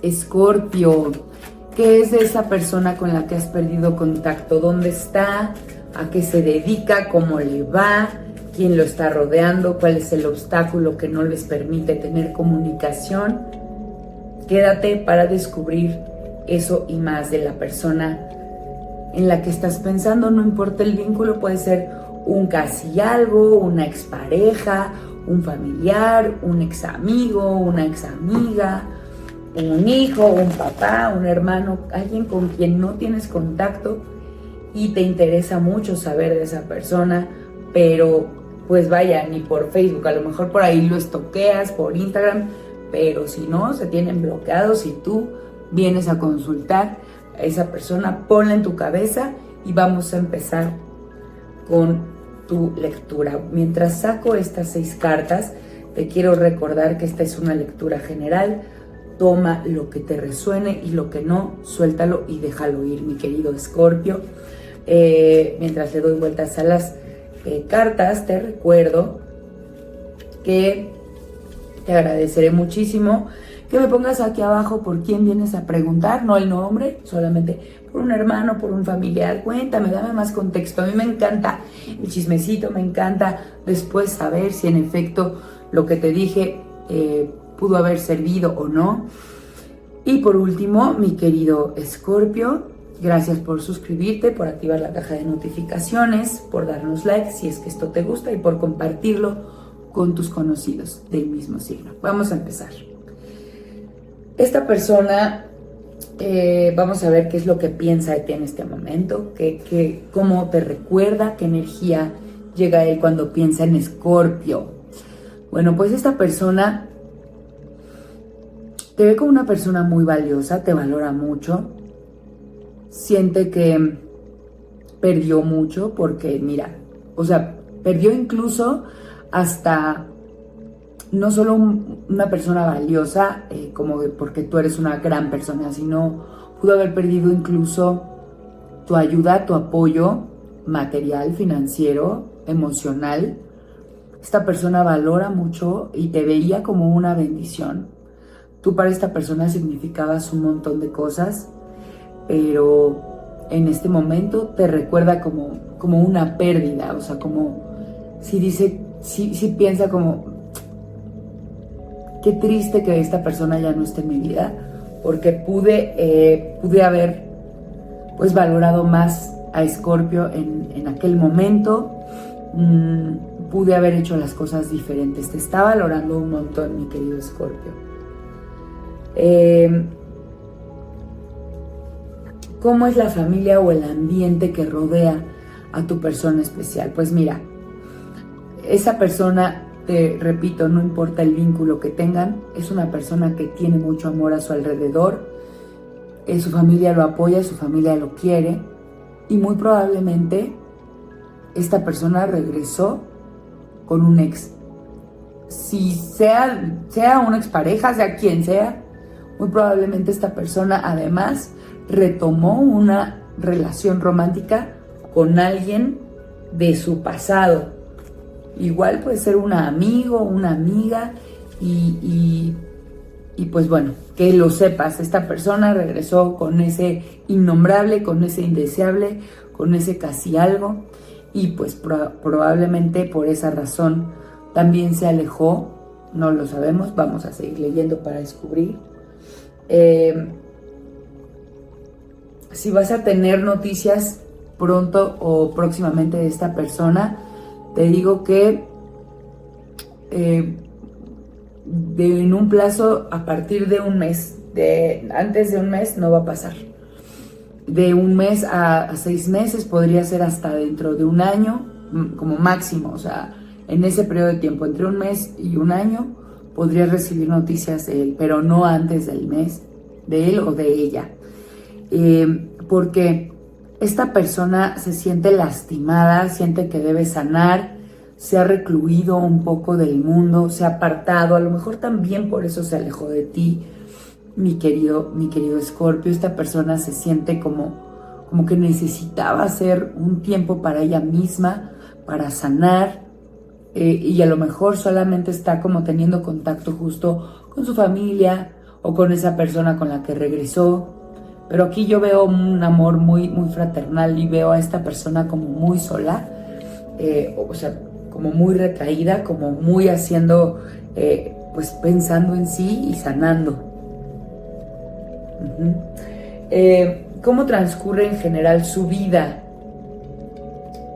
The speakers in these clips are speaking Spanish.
Escorpio, ¿qué es de esa persona con la que has perdido contacto? ¿Dónde está? ¿A qué se dedica? ¿Cómo le va? ¿Quién lo está rodeando? ¿Cuál es el obstáculo que no les permite tener comunicación? Quédate para descubrir eso y más de la persona en la que estás pensando. No importa el vínculo, puede ser un casi algo, una expareja, un familiar, un ex amigo, una ex amiga, un hijo, un papá, un hermano, alguien con quien no tienes contacto y te interesa mucho saber de esa persona, pero pues vaya, ni por Facebook, a lo mejor por ahí lo estoqueas, por Instagram, pero si no, se tienen bloqueados. Si tú vienes a consultar a esa persona, ponla en tu cabeza y vamos a empezar con tu lectura. Mientras saco estas 6 cartas, te quiero recordar que esta es una lectura general. Toma lo que te resuene y lo que no, suéltalo y déjalo ir, mi querido Escorpio. Mientras le doy vueltas a las cartas, te recuerdo que te agradeceré muchísimo que me pongas aquí abajo por quién vienes a preguntar, no el nombre, solamente por un hermano, por un familiar. Cuéntame, dame más contexto. A mí me encanta el chismecito, me encanta después saber si en efecto lo que te dije pudo haber servido o no. Y por último, mi querido Escorpio, gracias por suscribirte, por activar la caja de notificaciones, por darnos like si es que esto te gusta y por compartirlo con tus conocidos del mismo signo. Vamos a empezar. Esta persona, vamos a ver qué es lo que piensa de ti en este momento, cómo te recuerda, qué energía llega a él cuando piensa en Escorpio. Bueno, pues esta persona te ve como una persona muy valiosa, te valora mucho, siente que perdió mucho porque, mira, o sea, perdió incluso hasta no solo una persona valiosa, como porque tú eres una gran persona, sino pudo haber perdido incluso tu ayuda, tu apoyo material, financiero, emocional. Esta persona valora mucho y te veía como una bendición. Tú para esta persona significabas un montón de cosas, pero en este momento te recuerda como una pérdida, o sea, como si dice, si piensa como, qué triste que esta persona ya no esté en mi vida, porque pude haber pues valorado más a Escorpio en aquel momento, pude haber hecho las cosas diferentes. Te está valorando un montón, mi querido Escorpio. ¿Cómo es la familia o el ambiente que rodea a tu persona especial? Pues mira, esa persona, te repito, no importa el vínculo que tengan, es una persona que tiene mucho amor a su alrededor, su familia lo apoya, su familia lo quiere y muy probablemente esta persona regresó con un ex. Si sea una expareja, sea quien sea, muy probablemente esta persona además retomó una relación romántica con alguien de su pasado. Igual puede ser un amigo, una amiga y pues bueno, que lo sepas, esta persona regresó con ese innombrable, con ese indeseable, con ese casi algo y pues probablemente por esa razón también se alejó, no lo sabemos, vamos a seguir leyendo para descubrir. Si vas a tener noticias pronto o próximamente de esta persona, te digo que en un plazo a partir de un mes, antes de un mes no va a pasar. De un mes a 6 meses, podría ser hasta dentro de un año, como máximo, o sea, en ese periodo de tiempo, entre un mes y un año, podrías recibir noticias de él, pero no antes del mes, de él o de ella. Porque esta persona se siente lastimada, siente que debe sanar, se ha recluido un poco del mundo, se ha apartado, a lo mejor también por eso se alejó de ti, mi querido Escorpio. Esta persona se siente como que necesitaba hacer un tiempo para ella misma, para sanar, y a lo mejor solamente está como teniendo contacto justo con su familia o con esa persona con la que regresó. Pero aquí yo veo un amor muy, muy fraternal y veo a esta persona como muy sola, o sea, como muy retraída, como muy haciendo, pues pensando en sí y sanando. ¿Cómo transcurre en general su vida?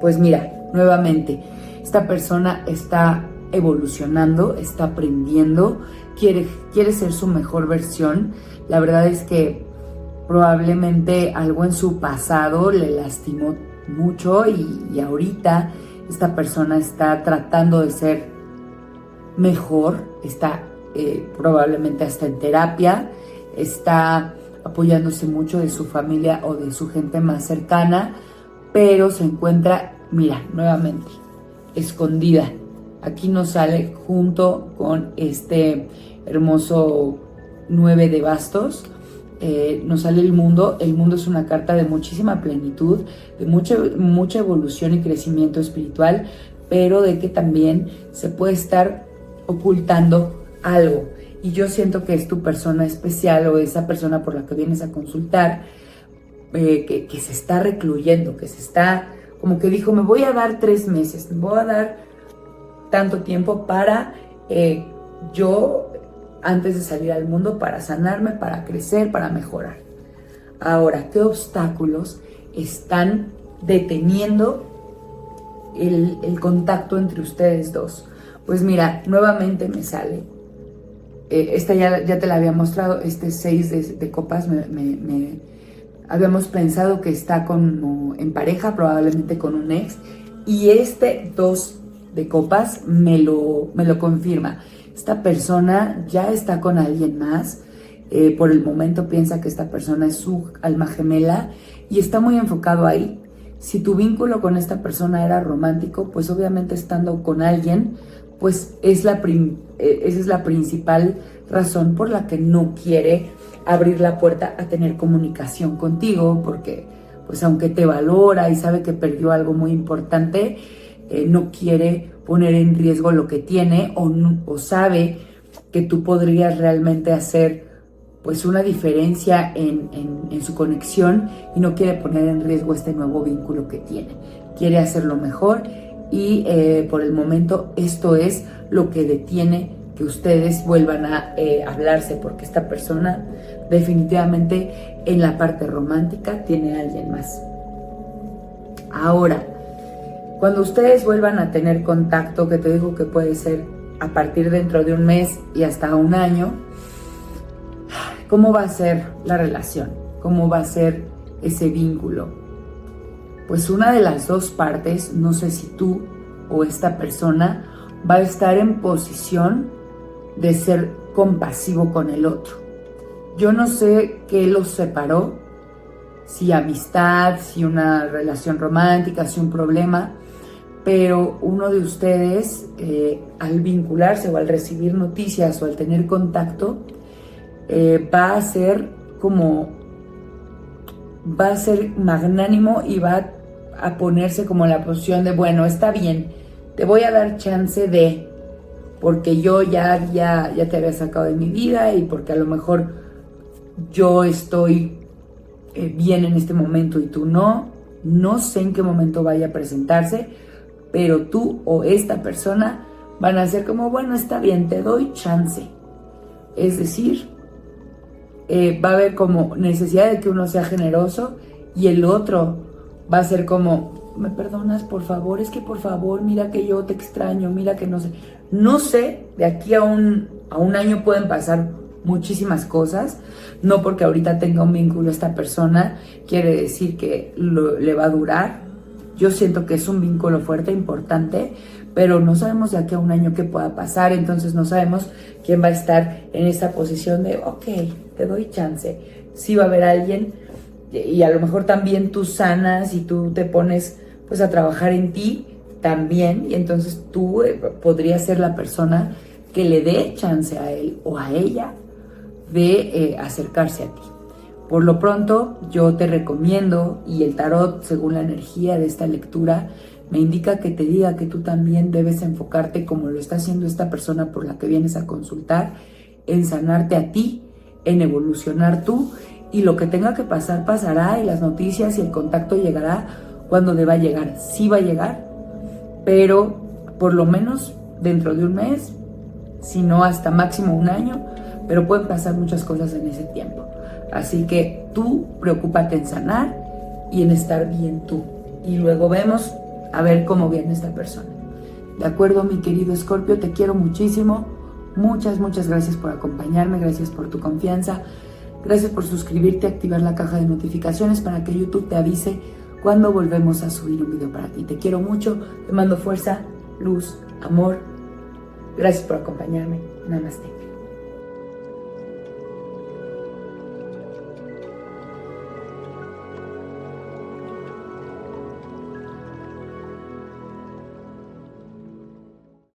Pues mira, nuevamente, esta persona está evolucionando, está aprendiendo, quiere ser su mejor versión. La verdad es que probablemente algo en su pasado le lastimó mucho y ahorita esta persona está tratando de ser mejor, está probablemente hasta en terapia, está apoyándose mucho de su familia o de su gente más cercana, pero se encuentra, mira, nuevamente, escondida. Aquí nos sale junto con este hermoso 9 de bastos. Nos sale el mundo. El mundo es una carta de muchísima plenitud, de mucha evolución y crecimiento espiritual, pero de que también se puede estar ocultando algo. Y yo siento que es tu persona especial o esa persona por la que vienes a consultar, que se está recluyendo, que se está, como que dijo, me voy a dar 3 meses, me voy a dar tanto tiempo para yo, antes de salir al mundo, para sanarme, para crecer, para mejorar. Ahora, ¿qué obstáculos están deteniendo el contacto entre ustedes dos? Pues mira, nuevamente me sale. Esta ya te la había mostrado, este 6 de copas, habíamos pensado que está como en pareja, probablemente con un ex, y este 2 de copas me lo confirma. Esta persona ya está con alguien más, por el momento piensa que esta persona es su alma gemela y está muy enfocado ahí. Si tu vínculo con esta persona era romántico, pues obviamente estando con alguien, pues esa es la principal razón por la que no quiere abrir la puerta a tener comunicación contigo, porque pues aunque te valora y sabe que perdió algo muy importante, no quiere poner en riesgo lo que tiene o sabe que tú podrías realmente hacer pues una diferencia en su conexión y no quiere poner en riesgo este nuevo vínculo que tiene. Quiere hacerlo mejor y por el momento esto es lo que detiene que ustedes vuelvan a hablarse, porque esta persona definitivamente en la parte romántica tiene a alguien más. Ahora, cuando ustedes vuelvan a tener contacto, que te digo que puede ser a partir dentro de un mes y hasta un año, ¿cómo va a ser la relación? ¿Cómo va a ser ese vínculo? Pues una de las dos partes, no sé si tú o esta persona, va a estar en posición de ser compasivo con el otro. Yo no sé qué los separó, si amistad, si una relación romántica, si un problema, pero uno de ustedes, al vincularse o al recibir noticias o al tener contacto, va a ser magnánimo y va a ponerse como en la posición de, bueno, está bien, te voy a dar chance de, porque yo ya te había sacado de mi vida y porque a lo mejor yo estoy bien en este momento y tú no sé en qué momento vaya a presentarse, pero tú o esta persona van a ser como, bueno, está bien, te doy chance. Es decir, va a haber como necesidad de que uno sea generoso y el otro va a ser como, ¿me perdonas, por favor? Es que por favor, mira que yo te extraño, mira que no sé, de aquí a un año pueden pasar muchísimas cosas. No porque ahorita tenga un vínculo esta persona quiere decir que le va a durar. Yo siento que es un vínculo fuerte, importante, pero no sabemos de aquí a un año qué pueda pasar, entonces no sabemos quién va a estar en esa posición de, ok, te doy chance. Sí va a haber alguien y a lo mejor también tú sanas y tú te pones pues a trabajar en ti también, y entonces tú podrías ser la persona que le dé chance a él o a ella de acercarse a ti. Por lo pronto, yo te recomiendo, y el tarot, según la energía de esta lectura, me indica que te diga que tú también debes enfocarte, como lo está haciendo esta persona por la que vienes a consultar, en sanarte a ti, en evolucionar tú, y lo que tenga que pasar pasará, y las noticias y el contacto llegará cuando deba llegar. Sí va a llegar, pero por lo menos dentro de un mes, si no hasta máximo un año, pero pueden pasar muchas cosas en ese tiempo. Así que tú preocúpate en sanar y en estar bien tú, y luego vemos a ver cómo viene esta persona. ¿De acuerdo, mi querido Escorpio? Te quiero muchísimo. Muchas gracias por acompañarme, gracias por tu confianza, gracias por suscribirte, activar la caja de notificaciones para que YouTube te avise cuando volvemos a subir un video para ti. Te quiero mucho, te mando fuerza, luz, amor. Gracias por acompañarme. Namaste.